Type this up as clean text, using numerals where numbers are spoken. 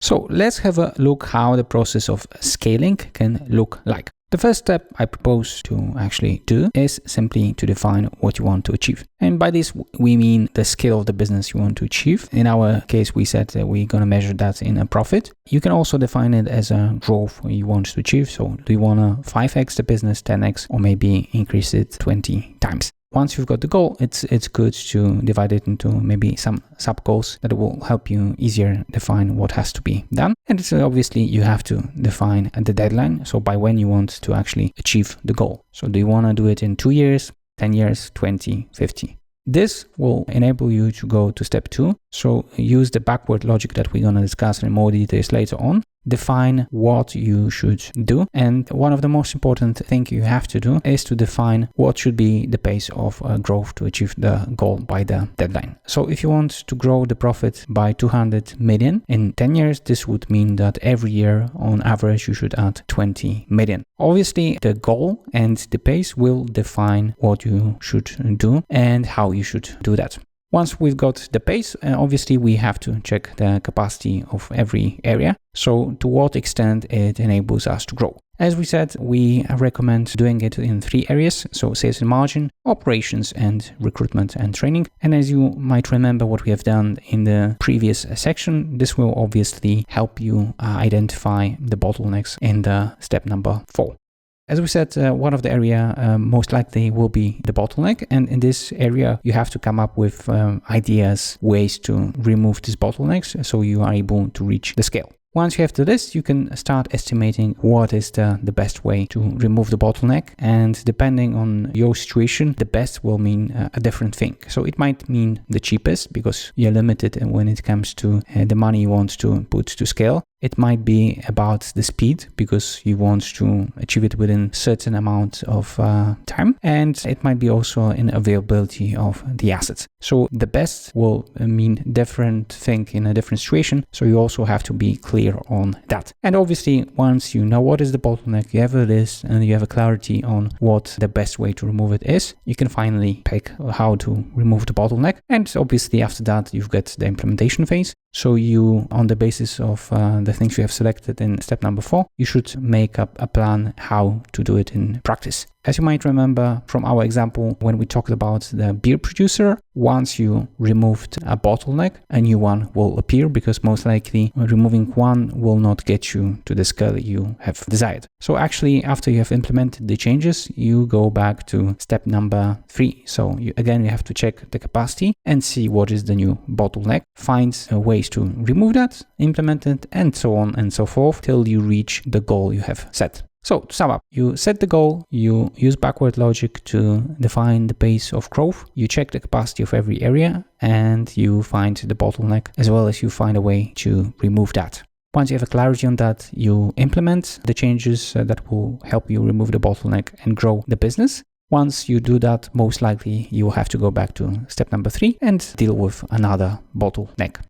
So let's have a look how the process of scaling can look like. The first step I propose to actually do is simply to define what you want to achieve. And by this, we mean the scale of the business you want to achieve. In our case, we said that we're going to measure that in a profit. You can also define it as a growth you want to achieve. So do you want to 5x the business, 10x, or maybe increase it 20 times? Once you've got the goal, it's good to divide it into maybe some sub-goals that will help you easier define what has to be done. And so obviously you have to define the deadline. So by when you want to actually achieve the goal. So do you want to do it in 2 years, 10 years, 20, 50? This will enable you to go to step 2. So use the backward logic that we're going to discuss in more details later on. Define what you should do. And one of the most important things you have to do is to define what should be the pace of growth to achieve the goal by the deadline. So if you want to grow the profit by 200 million in 10 years, this would mean that every year on average you should add 20 million. Obviously, the goal and the pace will define what you should do and how you should do that. Once we've got the pace, obviously we have to check the capacity of every area. So to what extent it enables us to grow. As we said, we recommend doing it in 3 areas. So sales and margin, operations, and recruitment and training. And as you might remember what we have done in the previous section, this will obviously help you identify the bottlenecks in the step number 4. As we said, one of the area most likely will be the bottleneck. And in this area, you have to come up with ideas, ways to remove these bottlenecks so you are able to reach the scale. Once you have the list, you can start estimating what is the best way to remove the bottleneck. And depending on your situation, the best will mean a different thing. So it might mean the cheapest because you're limited when it comes to the money you want to put to scale. It might be about the speed because you want to achieve it within certain amount of time. And it might be also in availability of the assets. So the best will mean different thing in a different situation. So you also have to be clear on that. And obviously, once you know what is the bottleneck, you have a list and you have a clarity on what the best way to remove it is, you can finally pick how to remove the bottleneck. And obviously after that, you've got the implementation phase. So you, on the basis of the things you have selected in step number 4, you should make up a plan how to do it in practice. As you might remember from our example, when we talked about the beer producer, once you removed a bottleneck, a new one will appear because most likely removing one will not get you to the scale you have desired. So actually, after you have implemented the changes, you go back to step number 3. So you have to check the capacity and see what is the new bottleneck, find ways to remove that, implement it, and so on and so forth till you reach the goal you have set. So to sum up, you set the goal, you use backward logic to define the pace of growth, you check the capacity of every area, and you find the bottleneck as well as you find a way to remove that. Once you have a clarity on that, you implement the changes that will help you remove the bottleneck and grow the business. Once you do that, most likely you will have to go back to step number 3 and deal with another bottleneck.